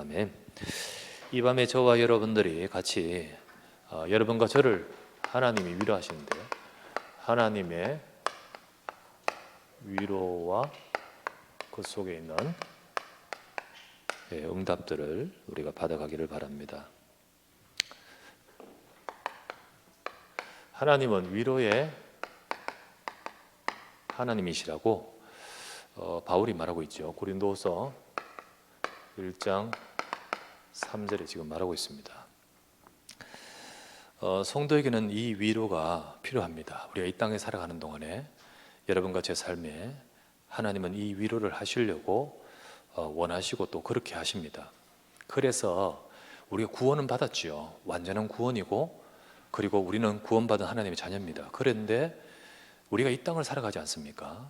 아멘. 이 밤에 저와 여러분들이 같이 여러분과 저를 하나님이 위로하시는데, 하나님의 위로와 그 속에 있는 응답들을 우리가 받아가기를 바랍니다. 하나님은 위로의 하나님이시라고 바울이 말하고 있죠. 고린도후서 1장 3절에 지금 말하고 있습니다. 성도에게는 이 위로가 필요합니다. 우리가 이 땅에 살아가는 동안에 여러분과 제 삶에 하나님은 이 위로를 하시려고 원하시고 또 그렇게 하십니다. 그래서 우리가 구원은 받았지요. 완전한 구원이고, 그리고 우리는 구원받은 하나님의 자녀입니다. 그런데 우리가 이 땅을 살아가지 않습니까?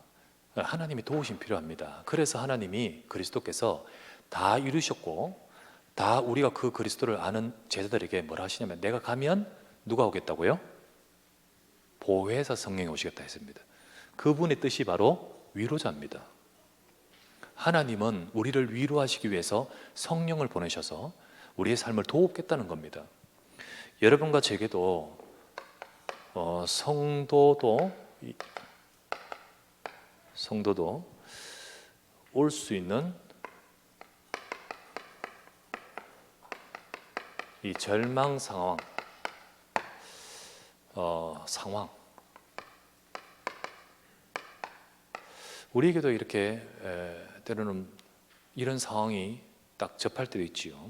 하나님이 도우심 필요합니다. 그래서 하나님이 그리스도께서 다 이루셨고, 다 우리가 그 그리스도를 아는 제자들에게 뭐라 하시냐면, 내가 가면 누가 오겠다고요? 보혜사 성령이 오시겠다 했습니다. 그분의 뜻이 바로 위로자입니다. 하나님은 우리를 위로하시기 위해서 성령을 보내셔서 우리의 삶을 도우겠다는 겁니다. 여러분과 제게도 성도도 올 수 있는 이 절망 상황, 우리에게도 이렇게 때로는 이런 상황이 딱 접할 때도 있지요.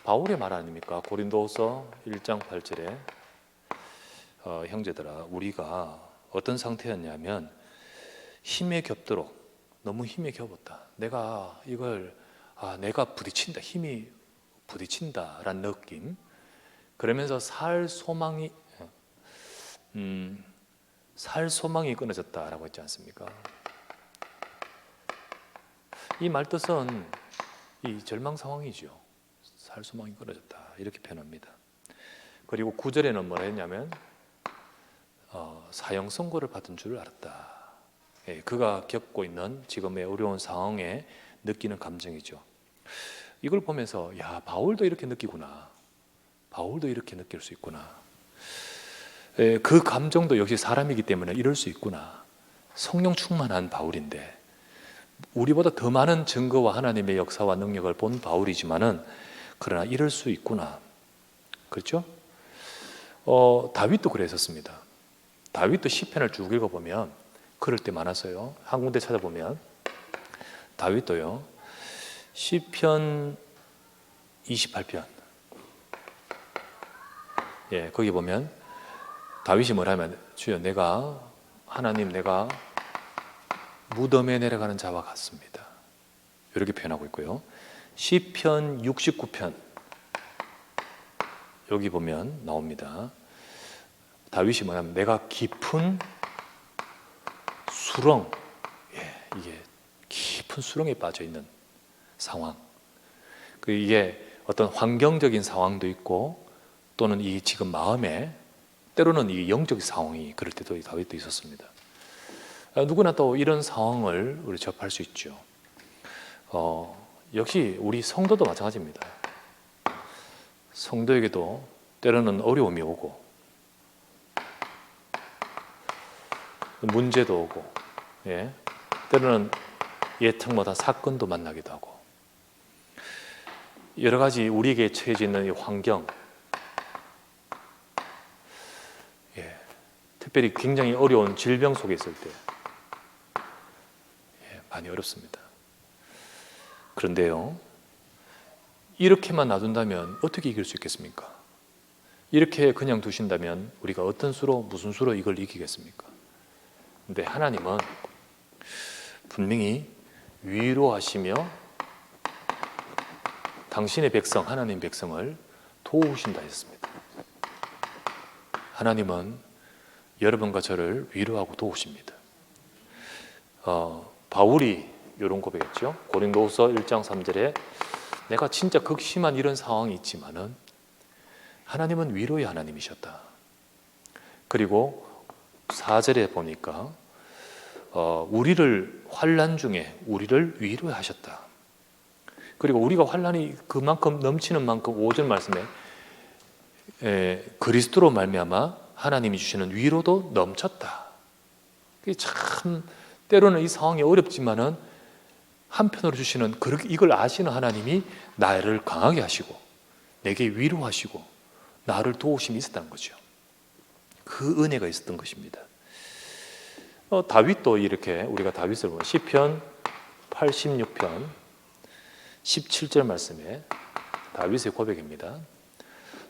바울의 말 아닙니까? 고린도후서 1장 8절에 형제들아, 우리가 어떤 상태였냐면 힘에 겹도록, 너무 힘에 겹었다. 내가 이걸 내가 부딪힌다, 힘이 부딪힌다라는 느낌. 그러면서 살 소망이 끊어졌다라고 했지 않습니까? 이 말뜻은 이 절망 상황이죠. 살 소망이 끊어졌다, 이렇게 표현합니다. 그리고 9절에는 뭐라 했냐면 사형 선고를 받은 줄 알았다. 그가 겪고 있는 지금의 어려운 상황에 느끼는 감정이죠. 이걸 보면서 바울도 이렇게 느끼구나, 바울도 이렇게 느낄 수 있구나, 그 감정도 역시 사람이기 때문에 이럴 수 있구나. 성령 충만한 바울인데, 우리보다 더 많은 증거와 하나님의 역사와 능력을 본 바울이지만은 그러나 이럴 수 있구나. 그렇죠? 다윗도 그랬었습니다. 다윗도 시편을 쭉 읽어보면 그럴 때 많았어요. 한 군데 찾아보면 다윗도요, 시편 28편, 거기 보면 다윗이 뭐라면, 주여 하나님 내가 무덤에 내려가는 자와 같습니다, 이렇게 표현하고 있고요. 시편 69편, 여기 보면 나옵니다. 다윗이 뭐냐면 내가 깊은 수렁, 이게 깊은 수렁에 빠져 있는 상황, 이게 어떤 환경적인 상황도 있고, 또는 이 지금 마음에 때로는 이 영적 상황이 그럴 때도 다윗도 있었습니다. 누구나 또 이런 상황을 우리 접할 수 있죠. 역시 우리 성도도 마찬가지입니다. 성도에게도 때로는 어려움이 오고, 문제도 오고, 때로는 예측 못한 사건도 만나기도 하고, 여러 가지 우리에게 처해져 있는 이 환경, 특별히 굉장히 어려운 질병 속에 있을 때 많이 어렵습니다. 그런데요, 이렇게만 놔둔다면 어떻게 이길 수 있겠습니까? 이렇게 그냥 두신다면 우리가 어떤 수로, 무슨 수로 이걸 이기겠습니까? 근데 하나님은 분명히 위로하시며 당신의 백성, 하나님 백성을 도우신다 했습니다. 하나님은 여러분과 저를 위로하고 도우십니다. 바울이 이런 고백했죠. 고린도후서 1장 3절에 내가 진짜 극심한 이런 상황이 있지만은 하나님은 위로의 하나님이셨다. 그리고 4절에 보니까 우리를 환난 중에 우리를 위로하셨다. 그리고 우리가 환난이 그만큼 넘치는 만큼 5절 말씀에 그리스도로 말미암아 하나님이 주시는 위로도 넘쳤다. 참 때로는 이 상황이 어렵지만은 한편으로 주시는 이걸 아시는 하나님이 나를 강하게 하시고 내게 위로하시고 나를 도우심이 있었다는 거죠. 그 은혜가 있었던 것입니다. 다윗도 이렇게 우리가 다윗을 보면 시편 86편 17절 말씀에 다윗의 고백입니다.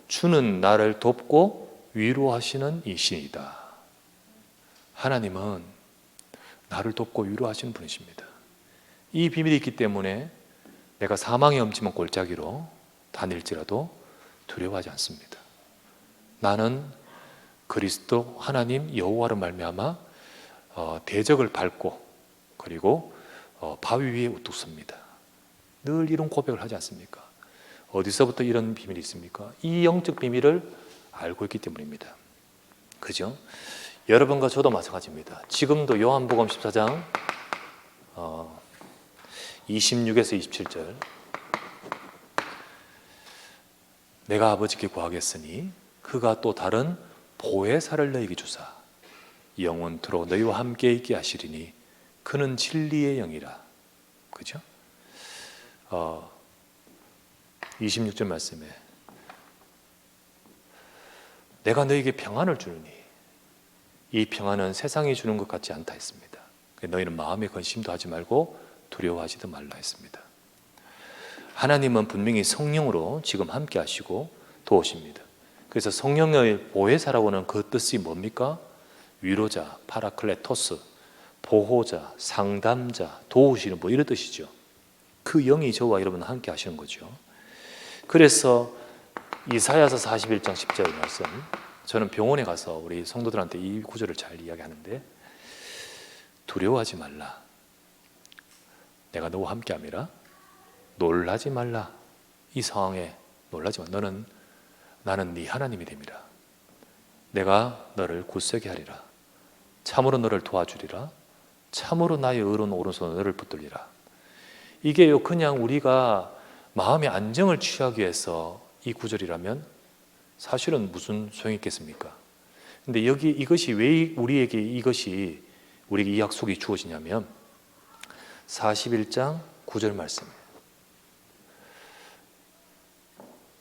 주는 나를 돕고 위로하시는 이신이다. 하나님은 나를 돕고 위로하시는 분이십니다. 이 비밀이 있기 때문에 내가 사망의 엄침한 골짜기로 다닐지라도 두려워하지 않습니다. 나는 그리스도 하나님 여호와로 말미암아 대적을 밟고 그리고 바위 위에 우뚝 섭니다. 늘 이런 고백을 하지 않습니까? 어디서부터 이런 비밀이 있습니까? 이 영적 비밀을 알고 있기 때문입니다. 그죠? 여러분과 저도 마찬가지입니다. 지금도 요한복음 14장 26에서 27절 내가 아버지께 구하겠으니 그가 또 다른 보혜사를 너희에게 주사 영원토록 너희와 함께 있게 하시리니 그는 진리의 영이라. 그죠? 26절 말씀에 내가 너희에게 평안을 주느니 이 평안은 세상이 주는 것 같지 않다 했습니다. 너희는 마음의 근심도 하지 말고 두려워하지도 말라 했습니다. 하나님은 분명히 성령으로 지금 함께 하시고 도우십니다. 그래서 성령의 보혜사라고는 그 뜻이 뭡니까? 위로자, 파라클레토스, 보호자, 상담자, 도우시는 뭐 이런 뜻이죠. 그 영이 저와 여러분 함께 하시는 거죠. 그래서 이사야서 41장 10절 말씀, 저는 병원에 가서 우리 성도들한테 이 구절을 잘 이야기하는데 두려워하지 말라. 내가 너와 함께함이라. 놀라지 말라. 이 상황에 놀라지 마. 나는 네 하나님이 됨이라. 내가 너를 굳세게 하리라. 참으로 너를 도와주리라. 참으로 나의 의로운 오른손으로 너를 붙들리라. 이게요 그냥 우리가 마음의 안정을 취하기 위해서 이 구절이라면 사실은 무슨 소용이 있겠습니까? 근데 여기 이것이 왜 우리에게 우리에게 이 약속이 주어지냐면 41장 9절 말씀이에요.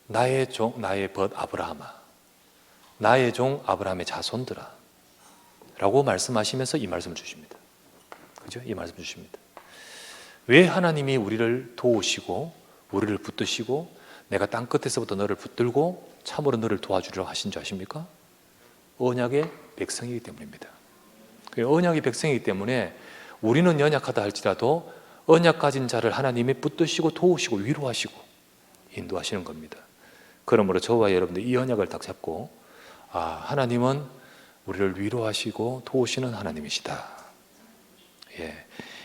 나의 벗 아브라함아, 나의 종 아브라함의 자손들아 라고 말씀하시면서 이 말씀을 주십니다. 그죠? 이 말씀 주십니다. 왜 하나님이 우리를 도우시고 우리를 붙드시고 내가 땅끝에서부터 너를 붙들고 참으로 너를 도와주리라고 하신 줄 아십니까? 언약의 백성이기 때문입니다. 언약의 백성이기 때문에 우리는 연약하다 할지라도 언약 가진 자를 하나님이 붙드시고 도우시고 위로하시고 인도하시는 겁니다. 그러므로 저와 여러분들 이 언약을 딱 잡고 하나님은 우리를 위로하시고 도우시는 하나님이시다.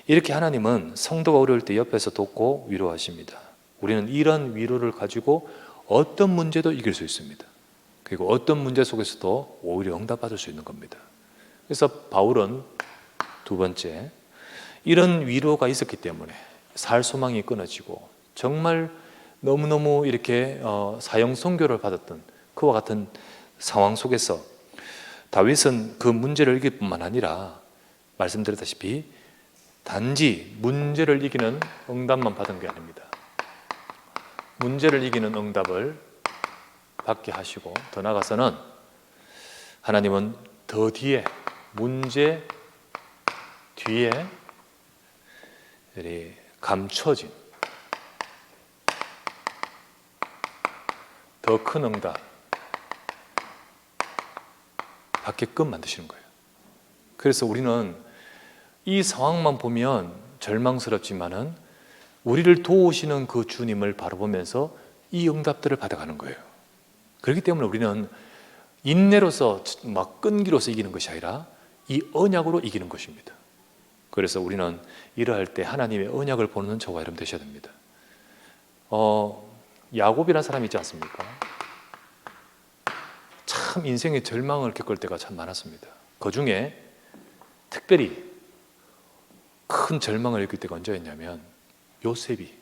이렇게 하나님은 성도가 어려울 때 옆에서 돕고 위로하십니다. 우리는 이런 위로를 가지고 어떤 문제도 이길 수 있습니다. 그리고 어떤 문제 속에서도 오히려 응답받을 수 있는 겁니다. 그래서 바울은 두 번째, 이런 위로가 있었기 때문에 살 소망이 끊어지고 정말 너무너무 이렇게 사형 선고를 받았던 그와 같은 상황 속에서 다윗은 그 문제를 이길 뿐만 아니라 말씀드렸다시피 단지 문제를 이기는 응답만 받은 게 아닙니다. 문제를 이기는 응답을 받게 하시고 더 나아가서는 하나님은 더 뒤에 문제 뒤에 감춰진 더 큰 응답 받게끔 만드시는 거예요. 그래서 우리는 이 상황만 보면 절망스럽지만은 우리를 도우시는 그 주님을 바라보면서 이 응답들을 받아가는 거예요. 그렇기 때문에 우리는 인내로서 막 끈기로서 이기는 것이 아니라 이 언약으로 이기는 것입니다. 그래서 우리는 이러할 때 하나님의 언약을 보는 저와 여러분 되셔야 됩니다. 야곱이라는 사람이 있지 않습니까? 참 인생의 절망을 겪을 때가 참 많았습니다. 그 중에 특별히 큰 절망을 겪을 때가 언제였냐면 요셉이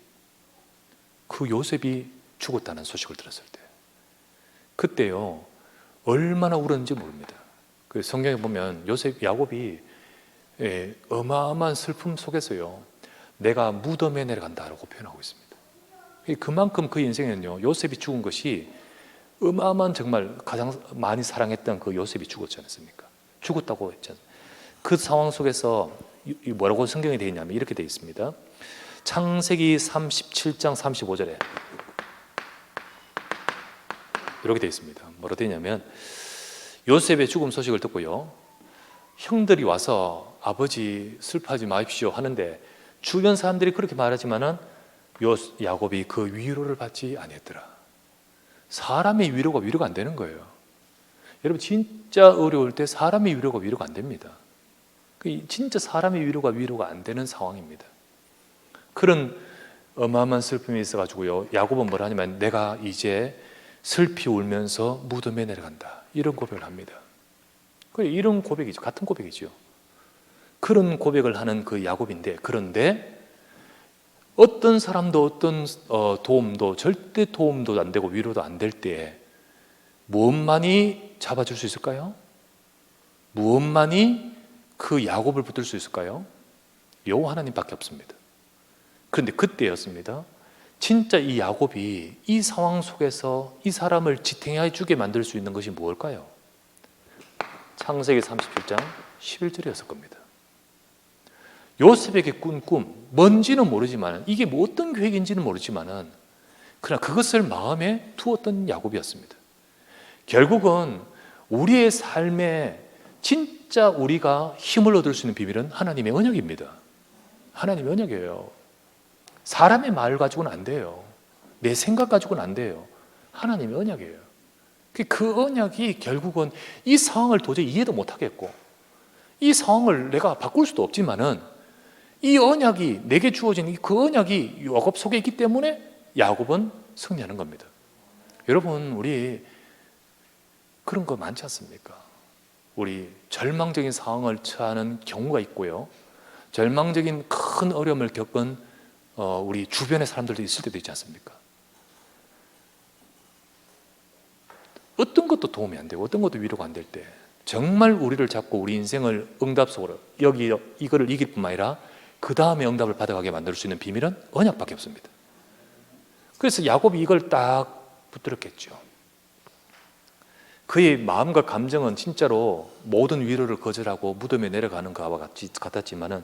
그 요셉이 죽었다는 소식을 들었을 때 그때요 얼마나 울었는지 모릅니다. 그 성경에 보면 야곱이 어마어마한 슬픔 속에서요 내가 무덤에 내려간다라고 표현하고 있습니다. 그만큼 그 인생에는요 요셉이 죽은 것이 어마어마한 정말 가장 많이 사랑했던 그 요셉이 죽었지 않습니까? 죽었다고 했지 않습니까? 그 상황 속에서 뭐라고 성경에 되어 있냐면 이렇게 되어 있습니다. 창세기 37장 35절에 이렇게 되어 있습니다. 뭐라고 되어 있냐면 요셉의 죽음 소식을 듣고요 형들이 와서 아버지 슬퍼하지 마십시오 하는데 주변 사람들이 그렇게 말하지만은 야곱이 그 위로를 받지 아니했더라. 사람의 위로가 안 되는 거예요. 여러분 진짜 어려울 때 사람의 위로가 안 됩니다. 진짜 사람의 위로가 안 되는 상황입니다. 그런 어마어마한 슬픔이 있어가지고요 야곱은 뭐라 하냐면 내가 이제 슬피 울면서 무덤에 내려간다 이런 고백을 합니다. 이런 고백이죠. 같은 고백이죠. 그런 고백을 하는 그 야곱인데 그런데 어떤 사람도 어떤 도움도 절대 도움도 안 되고 위로도 안 될 때에 무엇만이 잡아줄 수 있을까요? 무엇만이 그 야곱을 붙들 수 있을까요? 여호와 하나님밖에 없습니다. 그런데 그때였습니다. 진짜 이 야곱이 이 상황 속에서 이 사람을 지탱해 주게 만들 수 있는 것이 무엇일까요? 창세기 37장 11절이었을 겁니다. 요셉에게 꾼 꿈, 뭔지는 모르지만 이게 뭐 어떤 계획인지는 모르지만은 그러나 그것을 마음에 두었던 야곱이었습니다. 결국은 우리의 삶에 진짜 우리가 힘을 얻을 수 있는 비밀은 하나님의 언약입니다. 하나님의 언약이에요. 사람의 말 가지고는 안 돼요. 내 생각 가지고는 안 돼요. 하나님의 언약이에요. 그 언약이 결국은 이 상황을 도저히 이해도 못하겠고 이 상황을 내가 바꿀 수도 없지만은 이 언약이 내게 주어진 그 언약이 야곱 속에 있기 때문에 야곱은 승리하는 겁니다. 여러분 우리 그런 거 많지 않습니까? 우리 절망적인 상황을 처하는 경우가 있고요 절망적인 큰 어려움을 겪은 우리 주변의 사람들도 있을 때도 있지 않습니까? 어떤 것도 도움이 안 되고 어떤 것도 위로가 안 될 때 정말 우리를 잡고 우리 인생을 응답 속으로 이거를 이길 뿐만 아니라 그 다음에 응답을 받아가게 만들 수 있는 비밀은 언약밖에 없습니다. 그래서 야곱이 이걸 딱 붙들었겠죠. 그의 마음과 감정은 진짜로 모든 위로를 거절하고 무덤에 내려가는 것과 같았지만은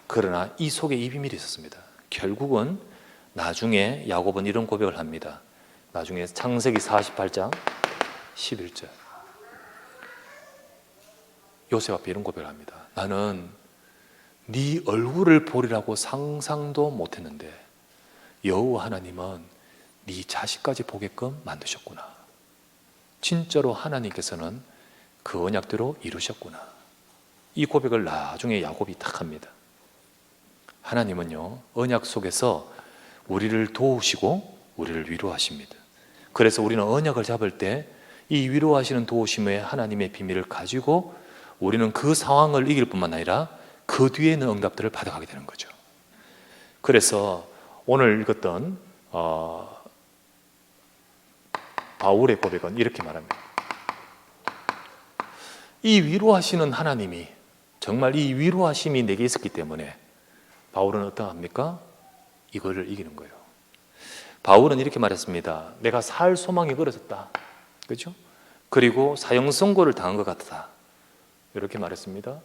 그러나 이 속에 이 비밀이 있었습니다. 결국은 나중에 야곱은 이런 고백을 합니다. 나중에 창세기 48장 11절 요셉 앞에 이런 고백을 합니다. 나는 네 얼굴을 보리라고 상상도 못했는데 여호와 하나님은 네 자식까지 보게끔 만드셨구나. 진짜로 하나님께서는 그 언약대로 이루셨구나. 이 고백을 나중에 야곱이 딱 합니다. 하나님은요 언약 속에서 우리를 도우시고 우리를 위로하십니다. 그래서 우리는 언약을 잡을 때 이 위로하시는 도우심의 하나님의 비밀을 가지고 우리는 그 상황을 이길 뿐만 아니라 그 뒤에 있는 응답들을 받아가게 되는 거죠. 그래서 오늘 읽었던 바울의 고백은 이렇게 말합니다. 이 위로하시는 하나님이 정말 이 위로하심이 내게 있었기 때문에 바울은 어떠합니까? 이거를 이기는 거예요. 바울은 이렇게 말했습니다. 내가 살 소망이 끊어졌다. 그렇죠? 그리고 사형 선고를 당한 것 같다. 이렇게 말했습니다.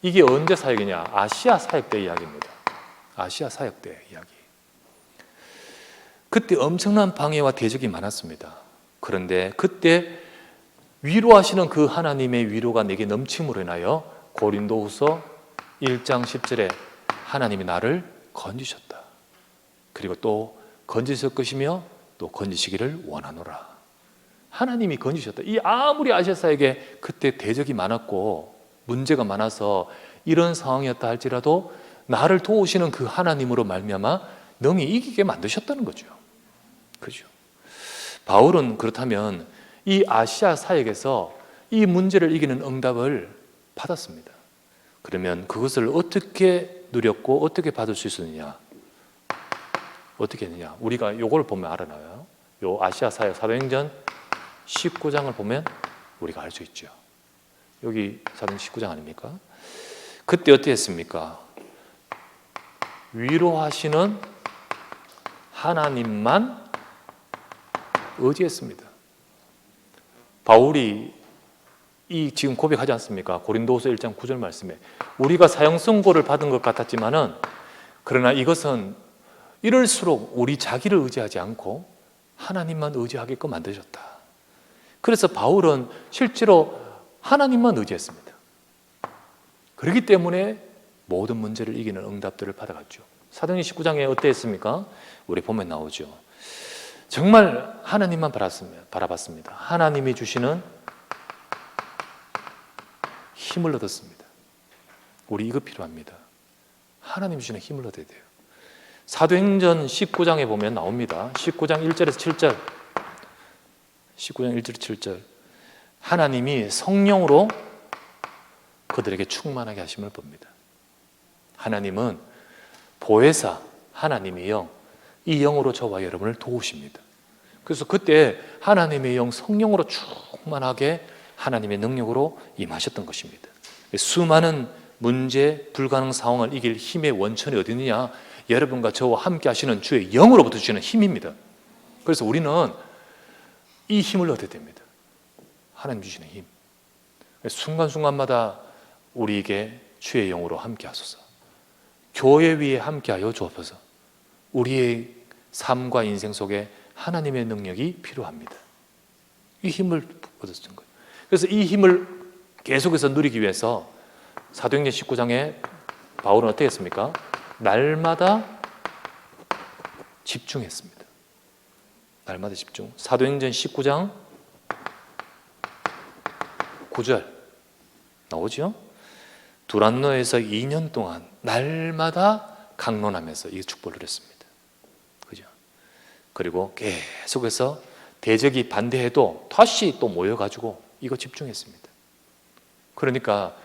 이게 언제 사역이냐? 아시아 사역 때 이야기입니다. 아시아 사역 때 이야기. 그때 엄청난 방해와 대적이 많았습니다. 그런데 그때 위로하시는 그 하나님의 위로가 내게 넘침으로 인하여 고린도후서 1장 10절에 하나님이 나를 건지셨다. 그리고 또 건지실 것이며 또 건지시기를 원하노라. 하나님이 건지셨다. 이 아무리 아시아 사역에 그때 대적이 많았고 문제가 많아서 이런 상황이었다 할지라도 나를 도우시는 그 하나님으로 말미암아 능히 이기게 만드셨다는 거죠. 그죠? 바울은 그렇다면 이 아시아 사역에서 이 문제를 이기는 응답을 받았습니다. 그러면 그것을 어떻게 누렸고 어떻게 받을 수 있었느냐? 어떻게 했느냐? 우리가 요걸 보면 알아나요. 요 아시아 사역 사도행전 19장을 보면 우리가 알 수 있죠. 여기 사도행전 19장 아닙니까? 그때 어떻게 했습니까? 위로하시는 하나님만 의지했습니다. 바울이 이 지금 고백하지 않습니까? 고린도후서 1장 9절 말씀에 우리가 사형 선고를 받은 것 같았지만은 그러나 이것은 이럴수록 우리 자기를 의지하지 않고 하나님만 의지하게끔 만드셨다. 그래서 바울은 실제로 하나님만 의지했습니다. 그렇기 때문에 모든 문제를 이기는 응답들을 받아갔죠. 사도행전 19장에 어땠습니까? 우리 보면 나오죠. 정말 하나님만 바라봤습니다. 하나님이 주시는 힘을 얻었습니다. 우리 이거 필요합니다. 하나님 주시는 힘을 얻어야 돼요. 사도행전 19장에 보면 나옵니다. 19장 1절에서 7절 19장 1절 7절 하나님이 성령으로 그들에게 충만하게 하심을 봅니다. 하나님은 보혜사 하나님의 영, 이 영으로 저와 여러분을 도우십니다. 그래서 그때 하나님의 영 성령으로 충만하게 하나님의 능력으로 임하셨던 것입니다. 수많은 문제, 불가능 상황을 이길 힘의 원천이 어디 있느냐? 여러분과 저와 함께 하시는 주의 영으로부터 주시는 힘입니다. 그래서 우리는 이 힘을 얻어야 됩니다. 하나님 주시는 힘. 순간순간마다 우리에게 주의 영으로 함께 하소서. 교회 위에 함께 하여 주옵소서. 우리의 삶과 인생 속에 하나님의 능력이 필요합니다. 이 힘을 얻었던 거예요. 그래서 이 힘을 계속해서 누리기 위해서 사도행전 19장에 바울은 어떻게 했습니까? 날마다 집중했습니다. 날마다 집중. 사도행전 19장 9절 나오죠? 두란노에서 2년 동안 날마다 강론하면서 이 축복을 했습니다. 그죠? 그리고 계속해서 대적이 반대해도 다시 또 모여가지고 이거 집중했습니다. 그러니까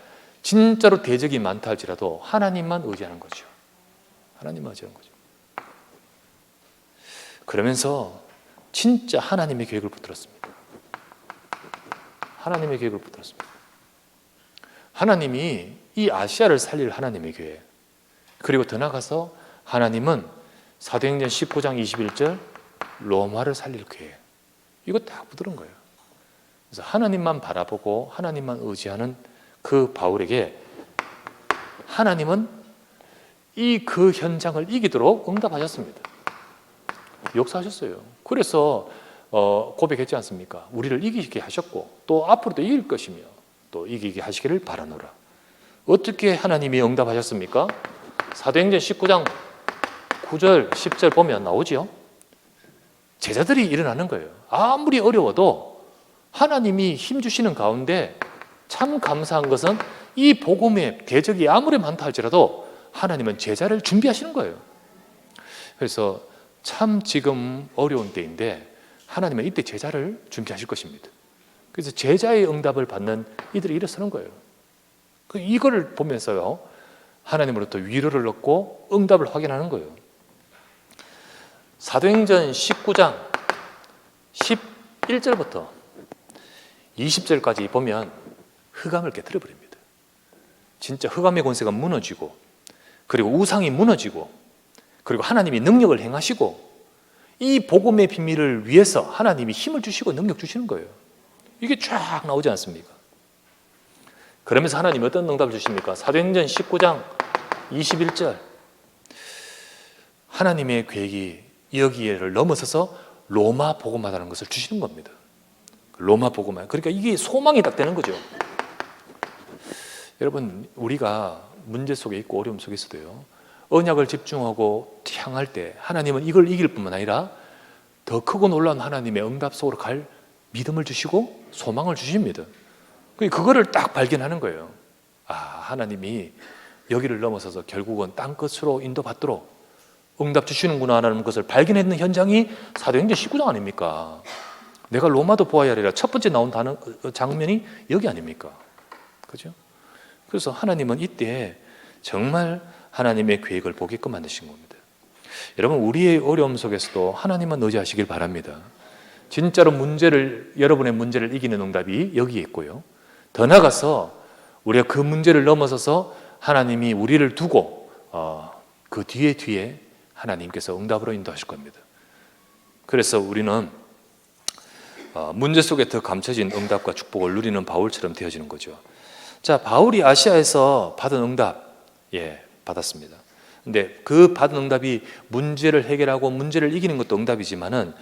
진짜로 대적이 많다 할지라도 하나님만 의지하는 거죠. 하나님만 의지하는 거죠. 그러면서 진짜 하나님의 계획을 붙들었습니다. 하나님의 계획을 붙들었습니다. 하나님이 이 아시아를 살릴 하나님의 계획, 그리고 더 나아가서 하나님은 사도행전 19장 21절 로마를 살릴 계획, 이거 다 붙들은 거예요. 그래서 하나님만 바라보고 하나님만 의지하는 그 바울에게 하나님은 그 현장을 이기도록 응답하셨습니다. 역사하셨어요. 그래서 고백했지 않습니까? 우리를 이기게 하셨고 또 앞으로도 이길 것이며 또 이기게 하시기를 바라노라. 어떻게 하나님이 응답하셨습니까? 사도행전 19장 9절 10절 보면 나오죠. 제자들이 일어나는 거예요. 아무리 어려워도 하나님이 힘주시는 가운데 참 감사한 것은 이 복음의 대적이 아무리 많다 할지라도 하나님은 제자를 준비하시는 거예요. 그래서 참 지금 어려운 때인데 하나님은 이때 제자를 준비하실 것입니다. 그래서 제자의 응답을 받는 이들이 일어서는 거예요. 이거를 보면서요, 하나님으로부터 위로를 얻고 응답을 확인하는 거예요. 사도행전 19장 11절부터 20절까지 보면 흑암을 깨뜨려 버립니다. 진짜 흑암의 권세가 무너지고, 그리고 우상이 무너지고, 그리고 하나님이 능력을 행하시고, 이 복음의 비밀을 위해서 하나님이 힘을 주시고 능력 주시는 거예요. 이게 쫙 나오지 않습니까? 그러면서 하나님이 어떤 응답을 주십니까? 사도행전 19장 21절 하나님의 계획이 여기를 넘어서서 로마 복음화라는 것을 주시는 겁니다. 로마 복음화. 그러니까 이게 소망이 딱 되는 거죠. 여러분, 우리가 문제 속에 있고 어려움 속에 있어도요, 언약을 집중하고 향할 때 하나님은 이걸 이길 뿐만 아니라 더 크고 놀라운 하나님의 응답 속으로 갈 믿음을 주시고 소망을 주십니다. 그거를 딱 발견하는 거예요. 아, 하나님이 여기를 넘어서서 결국은 땅끝으로 인도받도록 응답 주시는구나 라는 것을 발견했는 현장이 사도행전 19장 아닙니까? 내가 로마도 보아야 하리라 첫 번째 나온 장면이 여기 아닙니까? 그죠? 그래서 하나님은 이때 정말 하나님의 계획을 보게끔 만드신 겁니다. 여러분, 우리의 어려움 속에서도 하나님만 의지하시길 바랍니다. 진짜로 여러분의 문제를 이기는 응답이 여기에 있고요. 더 나아가서 우리가 그 문제를 넘어서서 하나님이 우리를 두고 그 뒤에 하나님께서 응답으로 인도하실 겁니다. 그래서 우리는 문제 속에 더 감춰진 응답과 축복을 누리는 바울처럼 되어지는 거죠. 자, 바울이 아시아에서 받은 응답, 받았습니다. 근데 그 받은 응답이 문제를 해결하고 문제를 이기는 것도 응답이지만은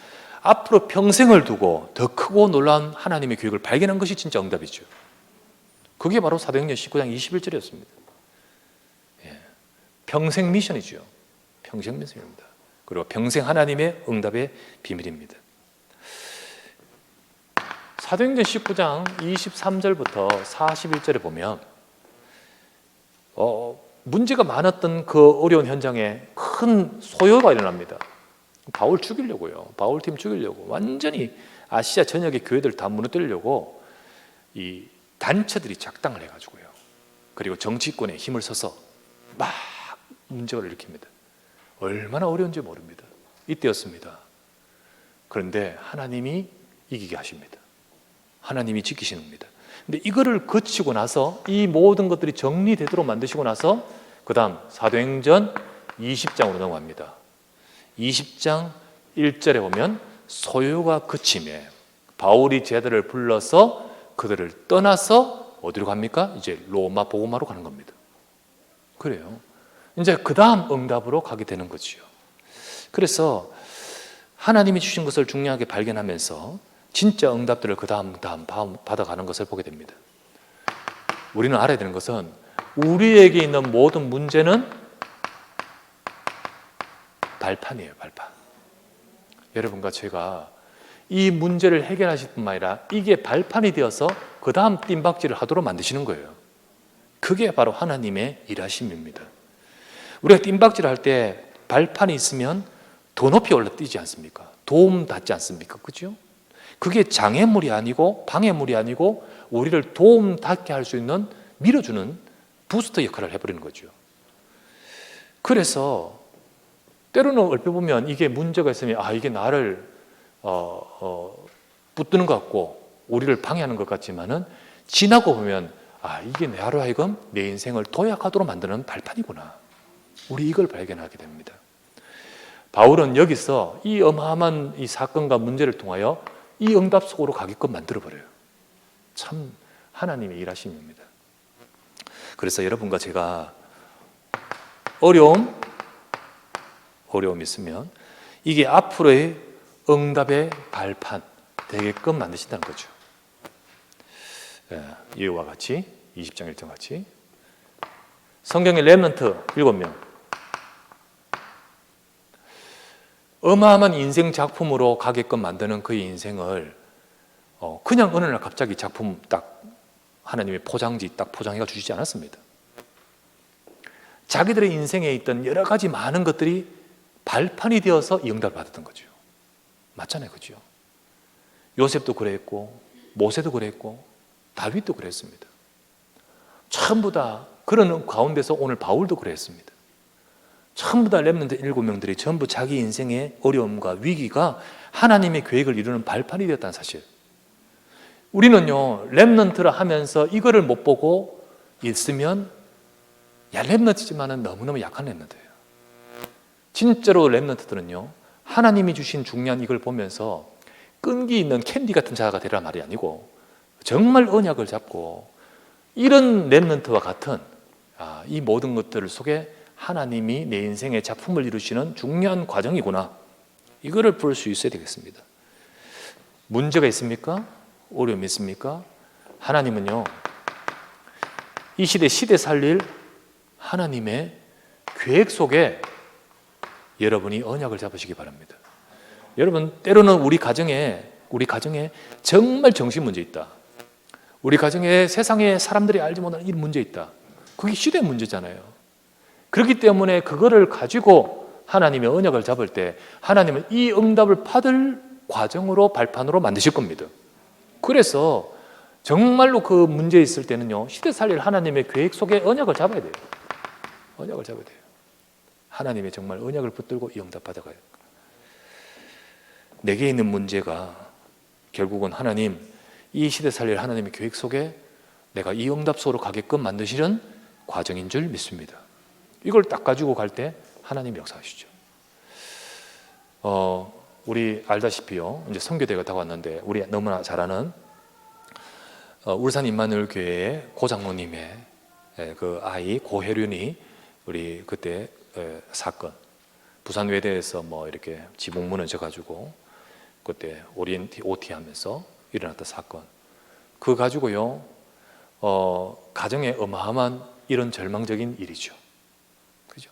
앞으로 평생을 두고 더 크고 놀라운 하나님의 계획을 발견한 것이 진짜 응답이죠. 그게 바로 사도행전 19장 21절이었습니다. 평생 미션이죠. 평생 미션입니다. 그리고 평생 하나님의 응답의 비밀입니다. 사도행전 19장 23절부터 41절에 보면 문제가 많았던 그 어려운 현장에 큰 소요가 일어납니다. 바울 죽이려고요. 바울팀 죽이려고 완전히 아시아 전역의 교회들 다 무너뜨리려고 이 단체들이 작당을 해가지고요. 그리고 정치권에 힘을 써서 막 문제를 일으킵니다. 얼마나 어려운지 모릅니다. 이때였습니다. 그런데 하나님이 이기게 하십니다. 하나님이 지키시는 겁니다. 근데 이거를 거치고 나서 이 모든 것들이 정리되도록 만드시고 나서 그 다음 사도행전 20장으로 넘어갑니다. 20장 1절에 보면 소요가 그침에 바울이 제자들을 불러서 그들을 떠나서 어디로 갑니까? 이제 로마 복음화로 가는 겁니다. 그래요. 이제 그 다음 응답으로 가게 되는 거지요. 그래서 하나님이 주신 것을 중요하게 발견하면서 진짜 응답들을 그 다음 받아가는 것을 보게 됩니다. 우리는 알아야 되는 것은 우리에게 있는 모든 문제는 발판이에요. 발판. 여러분과 제가 이 문제를 해결하실 뿐만 아니라 이게 발판이 되어서 그 다음 뜀박질을 하도록 만드시는 거예요. 그게 바로 하나님의 일하심입니다. 우리가 뜀박질을 할 때 발판이 있으면 더 높이 올라뛰지 않습니까? 도움 닫지 않습니까? 그죠? 그게 장애물이 아니고 방해물이 아니고 우리를 도움 닫게 할 수 있는 밀어주는 부스터 역할을 해버리는 거죠. 그래서 때로는 얼핏 보면 이게 문제가 있으면 이게 나를 붙드는 것 같고 우리를 방해하는 것 같지만은 지나고 보면 이게 나로 하여금 내 인생을 도약하도록 만드는 발판이구나. 우리 이걸 발견하게 됩니다. 바울은 여기서 이 어마어마한 이 사건과 문제를 통하여 이 응답 속으로 가게끔 만들어버려요. 참 하나님의 일하심입니다. 그래서 여러분과 제가 어려움 있으면 이게 앞으로의 응답의 발판 되게끔 만드신다는 거죠. 이와 같이 20장 1절 같이 성경의 렘넌트 7명 어마어마한 인생 작품으로 가게끔 만드는 그의 인생을 그냥 어느 날 갑자기 작품 딱 하나님의 포장지 딱 포장해가 주시지 않았습니다. 자기들의 인생에 있던 여러 가지 많은 것들이 발판이 되어서 이 응답을 받았던 거죠. 맞잖아요. 그죠? 요셉도 그랬고 모세도 그랬고 다윗도 그랬습니다. 전부 다 그런 가운데서 오늘 바울도 그랬습니다. 전부 다 렘넌트 7명들이 전부 자기 인생의 어려움과 위기가 하나님의 계획을 이루는 발판이 되었다는 사실. 우리는요 렘넌트를 하면서 이거를 못 보고 있으면 렘넌트지만은 너무너무 약한 렘넌트예요. 진짜로 렘넌트들은요 하나님이 주신 중요한 이걸 보면서 끈기 있는 캔디 같은 자가 되라 말이 아니고 정말 언약을 잡고 이런 렘넌트와 같은 이 모든 것들 속에 하나님이 내 인생의 작품을 이루시는 중요한 과정이구나. 이거를 볼 수 있어야 되겠습니다. 문제가 있습니까? 어려움이 있습니까? 하나님은요 이 시대 살릴 하나님의 계획 속에 여러분이 언약을 잡으시기 바랍니다. 여러분 때로는 우리 가정에 정말 정신 문제 있다. 우리 가정에 세상에 사람들이 알지 못하는 이 문제 있다. 그게 시대 문제잖아요. 그렇기 때문에 그거를 가지고 하나님의 언약을 잡을 때 하나님은 이 응답을 받을 과정으로 발판으로 만드실 겁니다. 그래서 정말로 그 문제 있을 때는요 시대 살릴 하나님의 계획 속에 언약을 잡아야 돼요. 언약을 잡아야 돼요. 하나님의 정말 언약을 붙들고 이 응답 받아가요. 내게 있는 문제가 결국은 하나님, 이 시대 살릴 하나님의 계획 속에 내가 이 응답 속으로 가게끔 만드시는 과정인 줄 믿습니다. 이걸 딱 가지고 갈 때 하나님 역사하시죠. 우리 알다시피요, 이제 선교대가 다 왔는데 우리 너무나 잘 아는 울산 임마누엘 교회의 고장로님의 그 아이 고혜륜이 우리 그때 사건, 부산 외대에서 뭐 이렇게 지붕 무너져 가지고 그때 OT 하면서 일어났던 사건, 그 가지고요 가정에 어마어마한 이런 절망적인 일이죠. 그죠?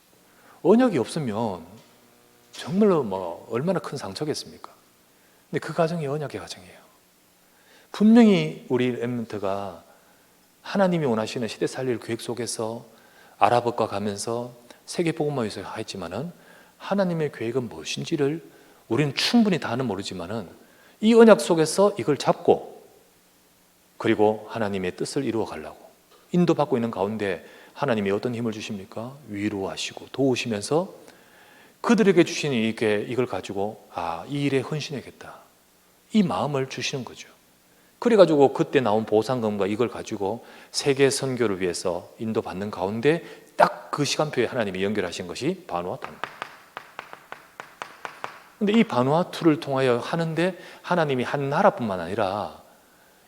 언약이 없으면 정말로 뭐 얼마나 큰 상처겠습니까? 근데 그 가정이 언약의 가정이에요. 분명히 우리 렘넌트가 하나님이 원하시는 시대 살릴 계획 속에서 아랍어과 가면서 세계복음화에서 했지만은 하나님의 계획은 무엇인지를 우리는 충분히 다는 모르지만은 이 언약 속에서 이걸 잡고 그리고 하나님의 뜻을 이루어 가려고 인도받고 있는 가운데 하나님이 어떤 힘을 주십니까? 위로하시고 도우시면서 그들에게 주신 이걸 가지고 이 일에 헌신해야겠다, 이 마음을 주시는 거죠. 그래가지고 그때 나온 보상금과 이걸 가지고 세계 선교를 위해서 인도받는 가운데 딱 그 시간표에 하나님이 연결하신 것이 바누아투입니다. 근데 이 바누아투를 통하여 하는데 하나님이 한 나라뿐만 아니라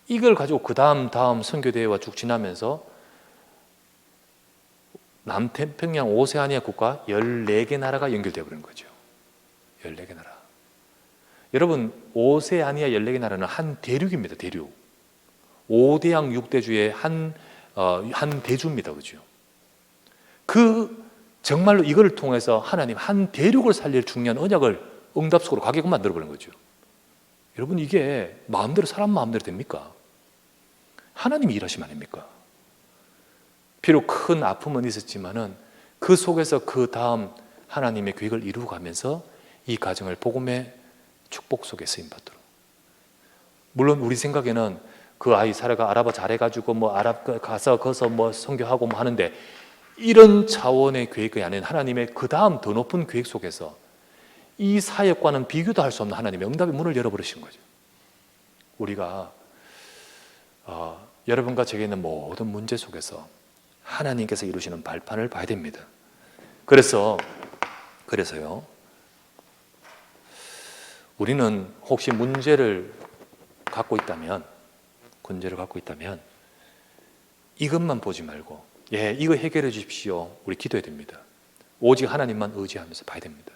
이걸 가지고 그 다음 선교대회와 쭉 지나면서 남태평양 오세아니아 국가 14개 나라가 연결되어 버린 거죠. 14개 나라. 여러분, 오세아니아 14개 나라는 한 대륙입니다. 대륙. 5대양 6대주의 한 대주입니다. 그죠? 정말로 이걸 통해서 하나님 한 대륙을 살릴 중요한 언약을 응답 속으로 가게끔 만들어버린 거죠. 여러분, 이게 마음대로, 사람 마음대로 됩니까? 하나님이 일하시면 아닙니까? 비록 큰 아픔은 있었지만은 그 속에서 그 다음 하나님의 계획을 이루어가면서 이 가정을 복음의 축복 속에 쓰임받도록. 물론 우리 생각에는 그 아이 사례가 아랍어 잘해가지고 뭐 아랍 가서 거기서 뭐 선교하고 뭐 하는데, 이런 차원의 계획이 아닌 하나님의 그 다음 더 높은 계획 속에서 이 사역과는 비교도 할 수 없는 하나님의 응답의 문을 열어버리신 거죠. 우리가 여러분과 제게 있는 모든 문제 속에서 하나님께서 이루시는 발판을 봐야 됩니다. 그래서요, 우리는 혹시 문제를 갖고 있다면 이것만 보지 말고 이거 해결해 주십시오, 우리 기도해야 됩니다. 오직 하나님만 의지하면서 봐야 됩니다.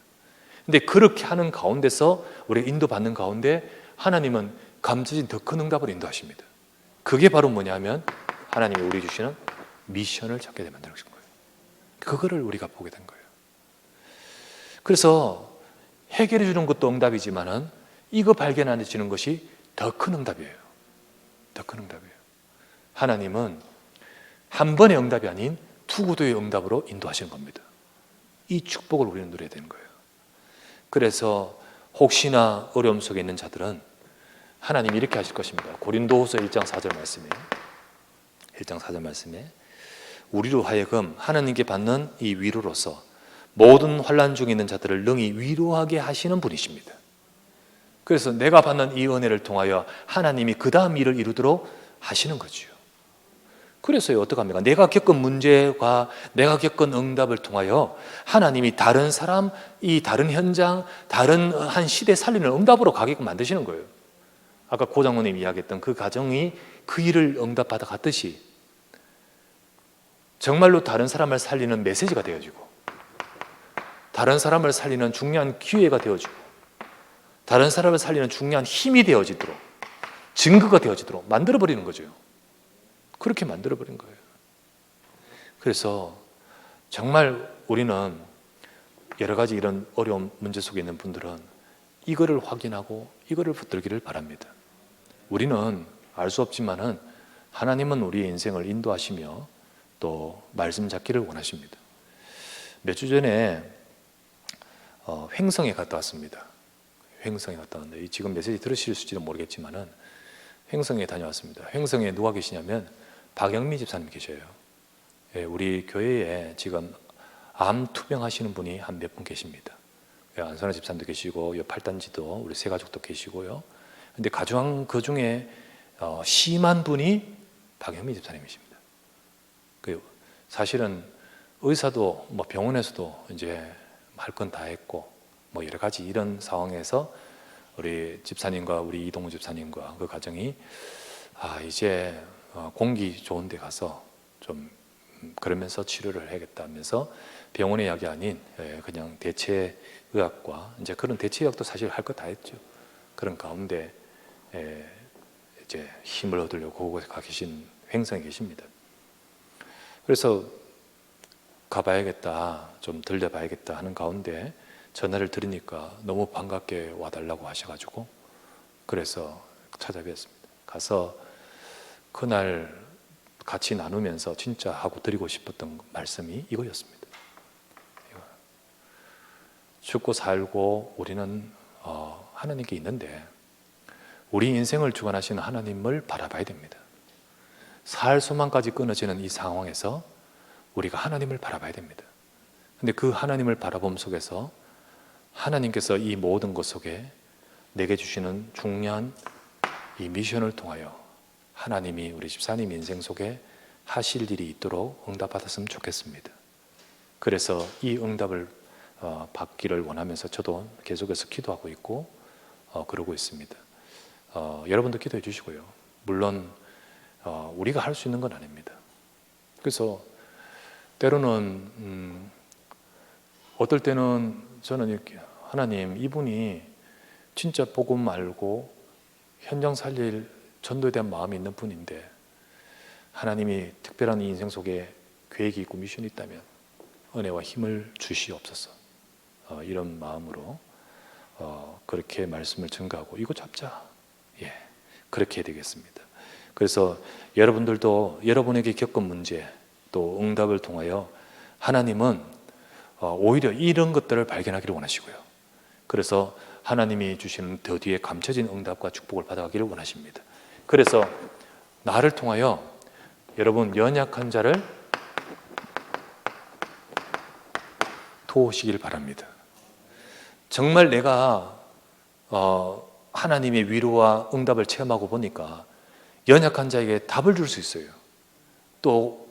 근데 그렇게 하는 가운데서 우리가 인도받는 가운데 하나님은 감춰진 더 큰 응답을 인도하십니다. 그게 바로 뭐냐면 하나님이 우리 주시는 미션을 찾게 만들어진 거예요. 그거를 우리가 보게 된 거예요. 그래서 해결해 주는 것도 응답이지만은 이거 발견하시는 것이 더 큰 응답이에요. 더 큰 응답이에요. 하나님은 한 번의 응답이 아닌 투구도의 응답으로 인도하시는 겁니다. 이 축복을 우리는 누려야 되는 거예요. 그래서 혹시나 어려움 속에 있는 자들은 하나님이 이렇게 하실 것입니다. 고린도후서 1장 4절 말씀이에요. 1장 4절 말씀에 우리로 하여금 하나님께 받는 이 위로로서 모든 환난 중에 있는 자들을 능히 위로하게 하시는 분이십니다. 그래서 내가 받는 이 은혜를 통하여 하나님이 그 다음 일을 이루도록 하시는 거죠. 그래서요, 어떡합니까? 내가 겪은 문제와 내가 겪은 응답을 통하여 하나님이 다른 사람, 이 다른 현장, 다른 한 시대 살리는 응답으로 가게끔 만드시는 거예요. 아까 고장로님 이야기했던 그 가정이 그 일을 응답받아 갔듯이 정말로 다른 사람을 살리는 메시지가 되어지고, 다른 사람을 살리는 중요한 기회가 되어지고, 다른 사람을 살리는 중요한 힘이 되어지도록, 증거가 되어지도록 만들어버리는 거죠. 그렇게 만들어버린 거예요. 그래서 정말 우리는 여러 가지 이런 어려운 문제 속에 있는 분들은 이거를 확인하고 이거를 붙들기를 바랍니다. 우리는 알 수 없지만은 하나님은 우리의 인생을 인도하시며 또 말씀 잡기를 원하십니다. 몇 주 전에 횡성에 갔다 왔습니다. 횡성에 갔다 왔는데 지금 메시지 들으실지도 모르겠지만은 횡성에 다녀왔습니다. 횡성에 누가 계시냐면 박영미 집사님 계셔요. 우리 교회에 지금 암 투병하시는 분이 한 몇 분 계십니다. 안선아 집사님도 계시고 옆 팔단지도 우리 세 가족도 계시고요. 근데 가장 그 중에 심한 분이 박영민 집사님이십니다. 사실은 의사도 뭐 병원에서도 이제 할 건 다 했고 뭐 여러 가지 이런 상황에서 우리 집사님과 우리 이동우 집사님과 그 가정이 이제 공기 좋은 데 가서 좀 그러면서 치료를 해야겠다 하면서 병원의 약이 아닌 그냥 대체의학과 이제 그런 대체의학도 사실 할 거 다 했죠. 그런 가운데 이제 힘을 얻으려고 그곳에 가 계신 횡성에 계십니다. 그래서 가봐야겠다, 좀 들려봐야겠다 하는 가운데 전화를 드리니까 너무 반갑게 와달라고 하셔가지고 그래서 찾아뵙습니다. 가서 그날 같이 나누면서 진짜 하고 드리고 싶었던 말씀이 이거였습니다. 죽고 살고 우리는 하나님께 있는데 우리 인생을 주관하시는 하나님을 바라봐야 됩니다. 살 소망까지 끊어지는 이 상황에서 우리가 하나님을 바라봐야 됩니다. 근데 그 하나님을 바라봄 속에서 하나님께서 이 모든 것 속에 내게 주시는 중요한 이 미션을 통하여 하나님이 우리 집사님 인생 속에 하실 일이 있도록 응답받았으면 좋겠습니다. 그래서 이 응답을 받기를 원하면서 저도 계속해서 기도하고 있고 그러고 있습니다. 여러분도 기도해 주시고요. 물론 우리가 할 수 있는 건 아닙니다. 그래서 때로는 어떨 때는 저는 이렇게 하나님, 이분이 진짜 복음 알고 현장 살릴 전도에 대한 마음이 있는 분인데 하나님이 특별한 이 인생 속에 계획이 있고 미션이 있다면 은혜와 힘을 주시옵소서. 이런 마음으로 그렇게 말씀을 증거하고 이거 잡자. 그렇게 해야 되겠습니다. 그래서 여러분들도 여러분에게 겪은 문제 또 응답을 통하여 하나님은 오히려 이런 것들을 발견하기를 원하시고요. 그래서 하나님이 주시는 더 뒤에 감춰진 응답과 축복을 받아가기를 원하십니다. 그래서 나를 통하여 여러분 연약한 자를 도우시길 바랍니다. 정말 내가 하나님의 위로와 응답을 체험하고 보니까 연약한 자에게 답을 줄 수 있어요. 또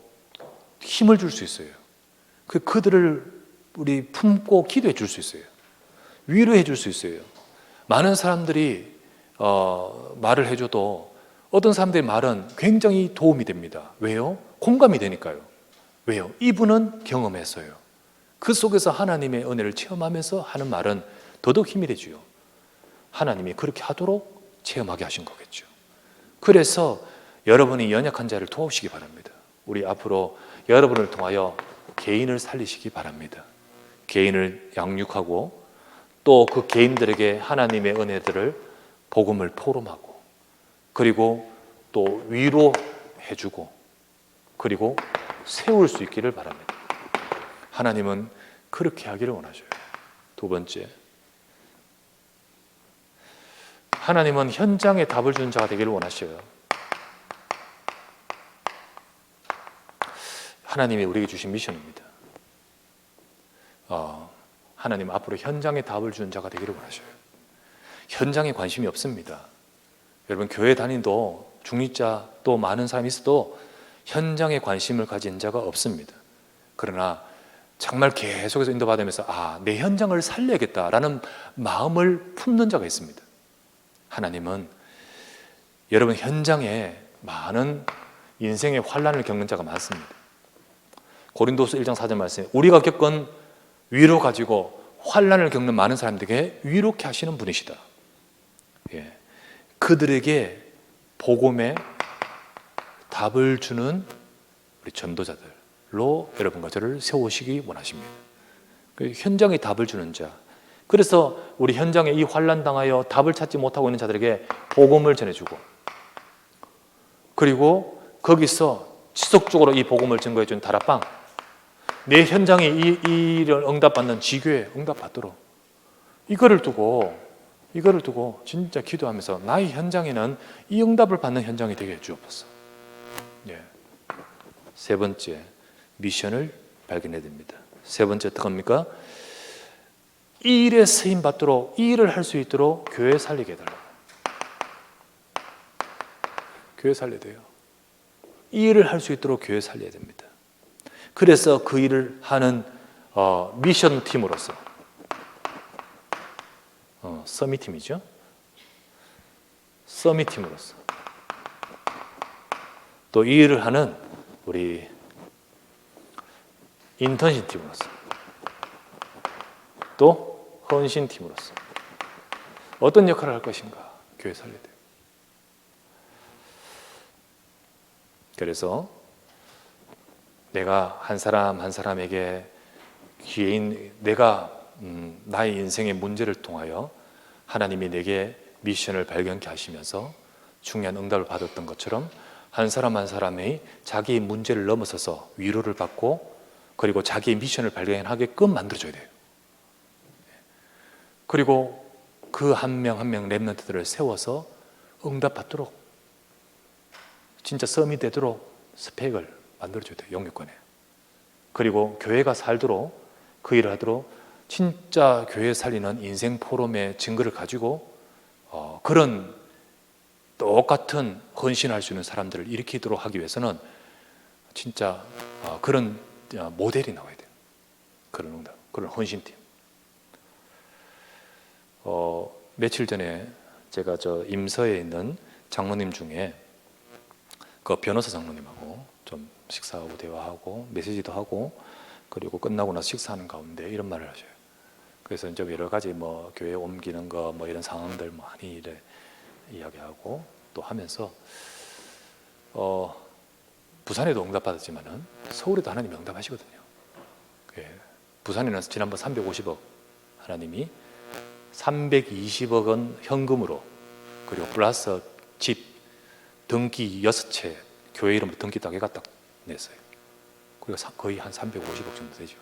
힘을 줄 수 있어요. 그들을 우리 품고 기도해 줄 수 있어요. 위로해 줄 수 있어요. 많은 사람들이 말을 해줘도 어떤 사람들의 말은 굉장히 도움이 됩니다. 왜요? 공감이 되니까요. 왜요? 이분은 경험했어요. 그 속에서 하나님의 은혜를 체험하면서 하는 말은 더더욱 힘이 되죠. 하나님이 그렇게 하도록 체험하게 하신 거겠죠. 그래서 여러분이 연약한 자를 도우시기 바랍니다. 우리 앞으로 여러분을 통하여 개인을 살리시기 바랍니다. 개인을 양육하고 또 그 개인들에게 하나님의 은혜들을 복음을 포럼하고 그리고 또 위로해주고 그리고 세울 수 있기를 바랍니다. 하나님은 그렇게 하기를 원하셔요. 두 번째, 하나님은 현장에 답을 주는 자가 되기를 원하셔요. 하나님이 우리에게 주신 미션입니다. 하나님 앞으로 현장에 답을 주는 자가 되기를 원하셔요. 현장에 관심이 없습니다. 여러분 교회 다니도 중립자 또 많은 사람이 있어도 현장에 관심을 가진 자가 없습니다. 그러나 정말 계속해서 인도받으면서 내 현장을 살려야겠다라는 마음을 품는 자가 있습니다. 하나님은 여러분 현장에 많은 인생의 환난을 겪는 자가 많습니다. 고린도서 1장 4절 말씀에 우리가 겪은 위로 가지고 환난을 겪는 많은 사람들에게 위로케 하시는 분이시다. 그들에게 복음의 답을 주는 우리 전도자들로 여러분과 저를 세우시기 원하십니다. 현장에 답을 주는 자. 그래서 우리 현장에 이 환난 당하여 답을 찾지 못하고 있는 자들에게 복음을 전해주고 그리고 거기서 지속적으로 이 복음을 증거해 준 다락방, 내 현장에 이를 응답받는 지교에 응답받도록 이거를 두고 진짜 기도하면서 나의 현장에는 이 응답을 받는 현장이 되게 해주옵소서. 세 번째, 미션을 발견해야 됩니다. 세 번째 어떻게 합니까? 이 일에 쓰임 받도록, 이 일을 할 수 있도록 교회 살리게 해달라고. 교회 살려야 돼요. 이 일을 할 수 있도록 교회 살려야 됩니다. 그래서 그 일을 하는 미션 팀으로서 서밋팀이죠. 서밋팀으로서 또 이 일을 하는 우리 인턴십 팀으로서 또 헌신팀으로서 어떤 역할을 할 것인가 교회 살려야 돼요. 그래서 내가 한 사람 한 사람에게 내가 나의 인생의 문제를 통하여 하나님이 내게 미션을 발견케 하시면서 중요한 응답을 받았던 것처럼 한 사람 한 사람이 자기의 문제를 넘어서서 위로를 받고 그리고 자기의 미션을 발견하게끔 만들어줘야 돼요. 그리고 그 한 명 한 명 렘넌트들을 세워서 응답받도록 진짜 썸이 되도록 스펙을 만들어줘야 돼요. 영유권에. 그리고 교회가 살도록 그 일을 하도록 진짜 교회 살리는 인생 포럼의 증거를 가지고 그런 똑같은 헌신할 수 있는 사람들을 일으키도록 하기 위해서는 진짜 그런 모델이 나와야 돼요. 그런 응답, 그런 헌신팀. 며칠 전에 제가 저 임서에 있는 장로님 중에 그 변호사 장로님하고 좀 식사하고 대화하고 메시지도 하고 그리고 끝나고 나서 식사하는 가운데 이런 말을 하셔요. 그래서 이제 여러 가지 뭐 교회 옮기는 거 뭐 이런 상황들 많이 이래 이야기하고 또 하면서 부산에도 응답받았지만은 서울에도 하나님이 응답하시거든요. 부산에는 지난번 350억 하나님이 320억 원 현금으로 그리고 플러스 집 등기 6채 교회 이름으로 등기 따개가 딱 냈어요. 그리고 거의 한 350억 정도 되죠.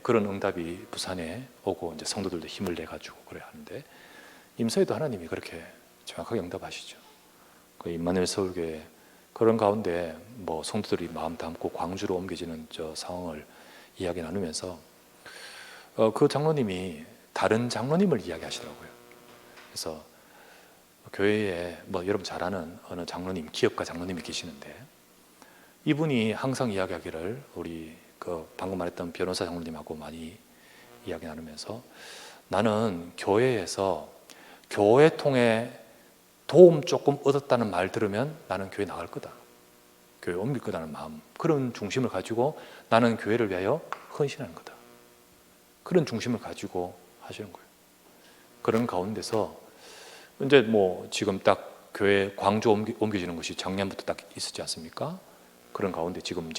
그런 응답이 부산에 오고 이제 성도들도 힘을 내 가지고 그래 하는데 임서에도 하나님이 그렇게 정확하게 응답하시죠. 그 임마누엘 서울교회 그런 가운데 뭐 성도들이 마음 담고 광주로 옮겨지는 저 상황을 이야기 나누면서 그 장로님이 다른 장로님을 이야기하시더라고요. 그래서 교회에 뭐 여러분 잘 아는 어느 장로님, 기업가 장로님이 계시는데 이분이 항상 이야기하기를 우리 그 방금 말했던 변호사 장로님하고 많이 이야기 나누면서 나는 교회에서 교회 통해 도움 조금 얻었다는 말 들으면 나는 교회 나갈 거다. 교회 옮길 거다는 마음, 그런 중심을 가지고 나는 교회를 위하여 헌신하는 거다. 그런 중심을 가지고 하시는 거예요. 그런 가운데서 이제 뭐 지금 딱 교회 광주 옮겨지는 것이 작년부터 딱 있었지 않습니까? 그런 가운데 지금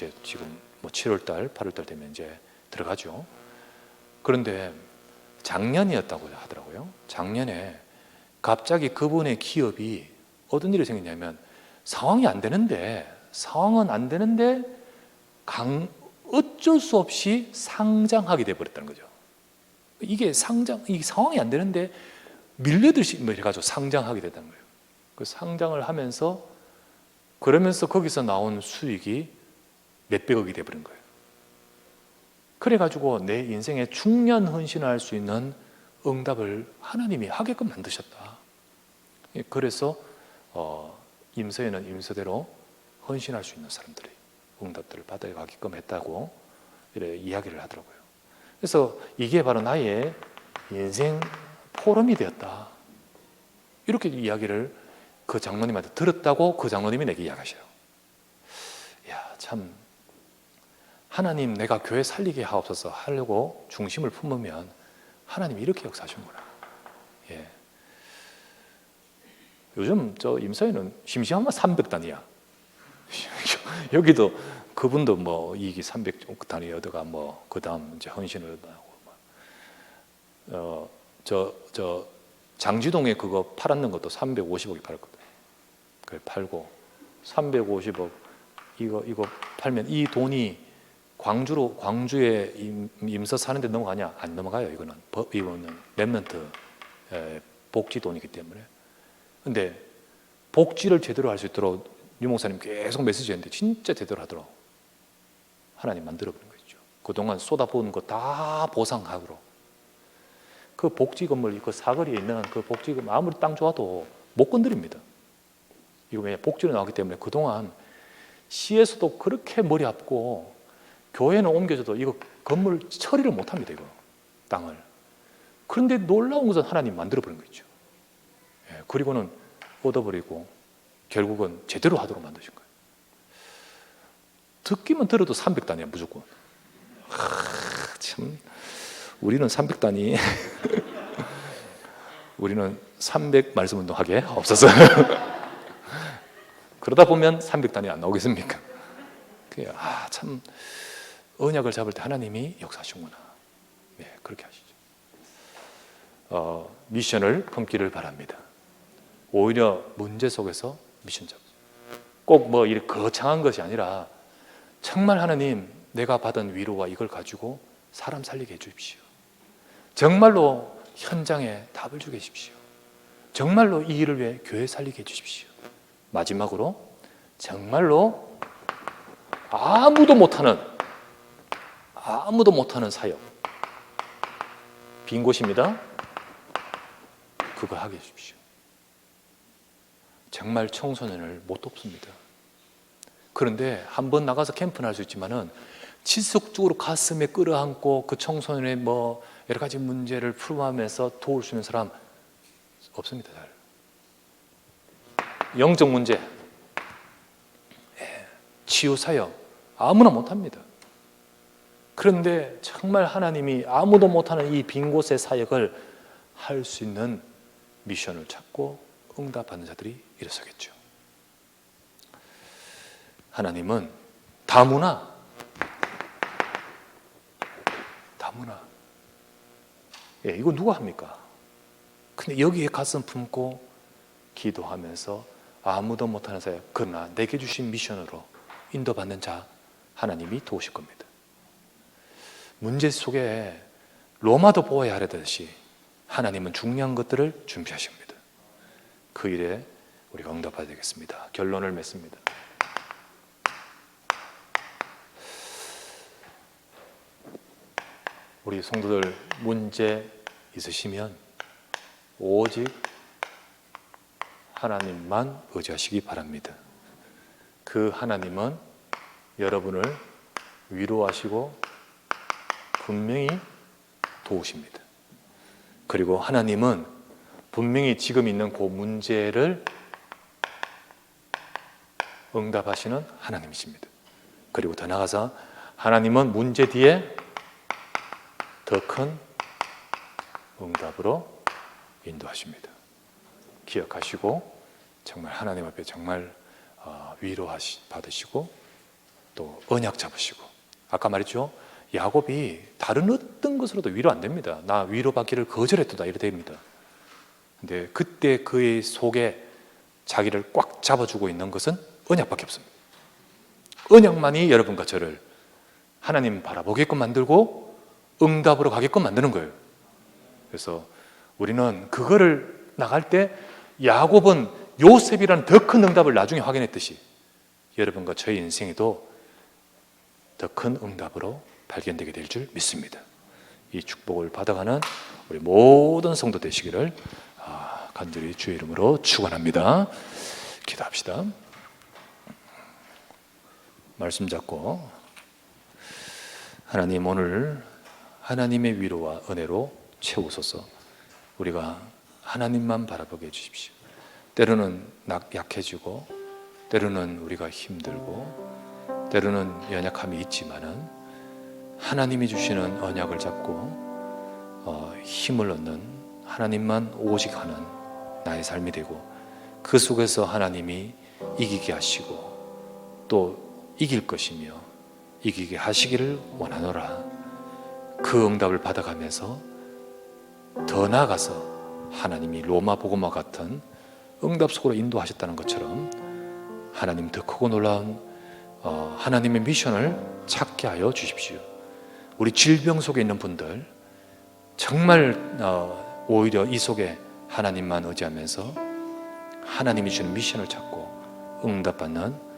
뭐 7월달, 8월달 되면 이제 들어가죠. 그런데 작년이었다고 하더라고요. 작년에 갑자기 그분의 기업이 어떤 일이 생겼냐면 상황은 안 되는데 어쩔 수 없이 상장하게 돼버렸다는 거죠. 이게 상황이 안 되는데 밀려들시 뭐 이래가지고 상장하게 됐다는 거예요. 그 상장을 하면서 그러면서 거기서 나온 수익이 몇백억이 돼버린 거예요. 그래가지고 내 인생에 중요한 헌신을 할 수 있는 응답을 하나님이 하게끔 만드셨다. 그래서 임서에는 임서대로 헌신할 수 있는 사람들이 응답들을 받아가게끔 했다고 이렇게 이야기를 하더라고요. 그래서 이게 바로 나의 인생 포럼이 되었다. 이렇게 이야기를 그 장로님한테 들었다고 그 장로님이 내게 이야기하셔요. 야, 참 하나님 내가 교회 살리게 하옵소서 하려고 중심을 품으면 하나님이 이렇게 역사하시는구나. 예. 요즘 저 임서에는 심심하면 300단위야. 여기도 그분도 뭐 이익이 300단위 얻어가 뭐 그 다음 이제 헌신을 하고 저 장지동에 그거 팔았는 것도 350억이 팔았거든. 그걸 팔고 350억 이거 팔면 이 돈이 광주에 임서 사는데 넘어가냐? 안 넘어가요. 이거는 렘넌트 복지 돈이기 때문에. 근데 복지를 제대로 할 수 있도록 유 목사님 계속 메시지 했는데 진짜 제대로 하도록 하나님 만들어버린 거죠. 그동안 쏟아부은 거 다 보상하도록. 그 복지 건물, 그 사거리에 있는 그 복지 건물 아무리 땅 좋아도 못 건드립니다. 이거 왜 복지로 나왔기 때문에 그동안 시에서도 그렇게 머리 아프고 교회는 옮겨져도 이거 건물 처리를 못 합니다. 이거 땅을. 그런데 놀라운 것은 하나님 만들어버린 거 있죠. 예, 그리고는 얻어버리고 결국은 제대로 하도록 만드신 거예요. 듣기만 들어도 300단이야 무조건. 참 우리는 300단이 우리는 300 말씀 운동하게 없어서 그러다 보면 300단이 안 나오겠습니까? 참 언약을 잡을 때 하나님이 역사하시구나. 네, 그렇게 하시죠. 미션을 품기를 바랍니다. 오히려 문제 속에서 미션 잡으세요. 꼭 뭐 이렇게 거창한 것이 아니라 정말 하나님 내가 받은 위로와 이걸 가지고 사람 살리게 해주십시오. 정말로 현장에 답을 주게 해주십시오. 정말로 이 일을 위해 교회 살리게 해주십시오. 마지막으로 정말로 아무도 못하는 사역, 빈 곳입니다. 그거 하게 해주십시오. 정말 청소년을 못 돕습니다. 그런데 한번 나가서 캠프는 할 수 있지만은 지속적으로 가슴에 끌어안고 그 청소년의 뭐 여러 가지 문제를 풀어가면서 도울 수 있는 사람 없습니다. 잘. 영적 문제, 치유 사역 아무나 못합니다. 그런데 정말 하나님이 아무도 못하는 이 빈 곳의 사역을 할 수 있는 미션을 찾고 응답하는 자들이 일어서겠죠. 하나님은 다문화. 예, 이거 누가 합니까? 근데 여기에 가슴 품고 기도하면서 아무도 못하는 사역, 그러나 내게 주신 미션으로 인도받는 자 하나님이 도우실 겁니다. 문제 속에 로마도 보아야 하듯이 하나님은 중요한 것들을 준비하십니다. 그 일에 우리가 응답해야 되겠습니다. 결론을 맺습니다. 우리 성도들 문제 있으시면 오직 하나님만 의지하시기 바랍니다. 그 하나님은 여러분을 위로하시고 분명히 도우십니다. 그리고 하나님은 분명히 지금 있는 그 문제를 응답하시는 하나님이십니다. 그리고 더 나아가서 하나님은 문제 뒤에 더 큰 응답으로 인도하십니다. 기억하시고 정말 하나님 앞에 정말 받으시고 또 언약 잡으시고, 아까 말했죠, 야곱이 다른 어떤 것으로도 위로 안 됩니다. 나 위로받기를 거절했다 이래 됩니다. 근데 그때 그의 속에 자기를 꽉 잡아주고 있는 것은 언약밖에 없습니다. 언약만이 여러분과 저를 하나님 바라보게끔 만들고 응답으로 가게끔 만드는 거예요. 그래서 우리는 그거를 나갈 때 야곱은 요셉이라는 더 큰 응답을 나중에 확인했듯이 여러분과 저의 인생에도 더 큰 응답으로 발견되게 될 줄 믿습니다. 이 축복을 받아가는 우리 모든 성도 되시기를 간절히 주의 이름으로 축원합니다. 기도합시다. 말씀 잡고, 하나님 오늘 하나님의 위로와 은혜로 채우소서. 우리가 하나님만 바라보게 해주십시오. 때로는 약해지고 때로는 우리가 힘들고 때로는 연약함이 있지만은 하나님이 주시는 언약을 잡고 힘을 얻는, 하나님만 오직 하는 나의 삶이 되고, 그 속에서 하나님이 이기게 하시고 또 이길 것이며 이기게 하시기를 원하노라. 그 응답을 받아가면서 더 나아가서 하나님이 로마 복음과 같은 응답 속으로 인도하셨다는 것처럼 하나님 더 크고 놀라운 하나님의 미션을 찾게 하여 주십시오. 우리 질병 속에 있는 분들 정말 오히려 이 속에 하나님만 의지하면서 하나님이 주는 미션을 찾고 응답받는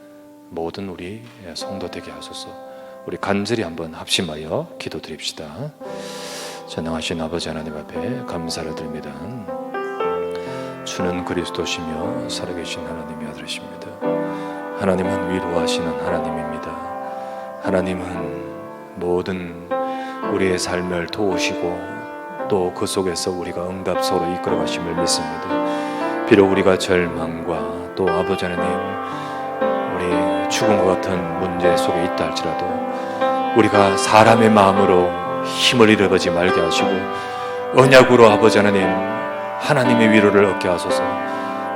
모든 우리 성도 되게 하소서. 우리 간절히 한번 합심하여 기도드립시다. 전능하신 아버지 하나님 앞에 감사를 드립니다. 주는 그리스도시며 살아계신 하나님의 아들이십니다. 하나님은 위로하시는 하나님입니다. 하나님은 모든 우리의 삶을 도우시고 또 그 속에서 우리가 응답소로 이끌어가심을 믿습니다. 비록 우리가 절망과 또 아버지 하나님 우리 죽음과 같은 문제 속에 있다 할지라도 우리가 사람의 마음으로 힘을 잃어버리지 말게 하시고 언약으로 아버지 하나님 하나님의 위로를 얻게 하소서.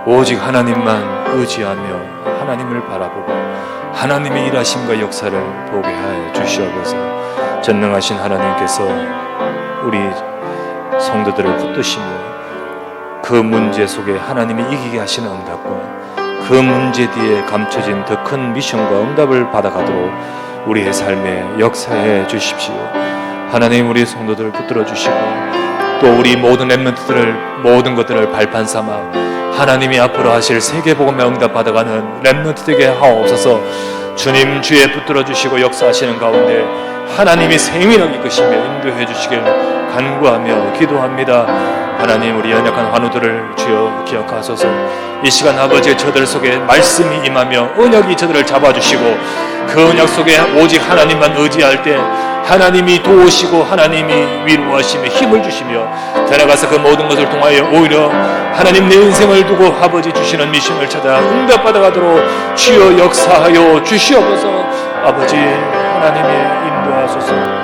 오직 하나님만 의지하며 하나님을 바라보고 하나님의 일하심과 역사를 보게 하여 주시옵소서. 전능하신 하나님께서 우리 성도들을 붙드시며 그 문제 속에 하나님이 이기게 하시는 응답과 그 문제 뒤에 감춰진 더 큰 미션과 응답을 받아가도록 우리의 삶에 역사해 주십시오. 하나님 우리 성도들을 붙들어 주시고 또 우리 모든 렘넌트들을 모든 것들을 발판 삼아 하나님이 앞으로 하실 세계복음의 응답 받아가는 렘넌트 되게 하옵소서. 주님 주에 붙들어 주시고 역사하시는 가운데 하나님이 생명을 이끄시며 인도해 주시길 간구하며 기도합니다. 하나님 우리 연약한 환우들을 주여 기억하소서. 이 시간 아버지의 저들 속에 말씀이 임하며 언약이 저들을 잡아주시고 그 언약 속에 오직 하나님만 의지할 때 하나님이 도우시고 하나님이 위로하시며 힘을 주시며 살아가서 그 모든 것을 통하여 오히려 하나님 내 인생을 두고 아버지 주시는 미션을 찾아 응답받아가도록 주여 역사하여 주시옵소서. 아버지 하나님의 인도하소서.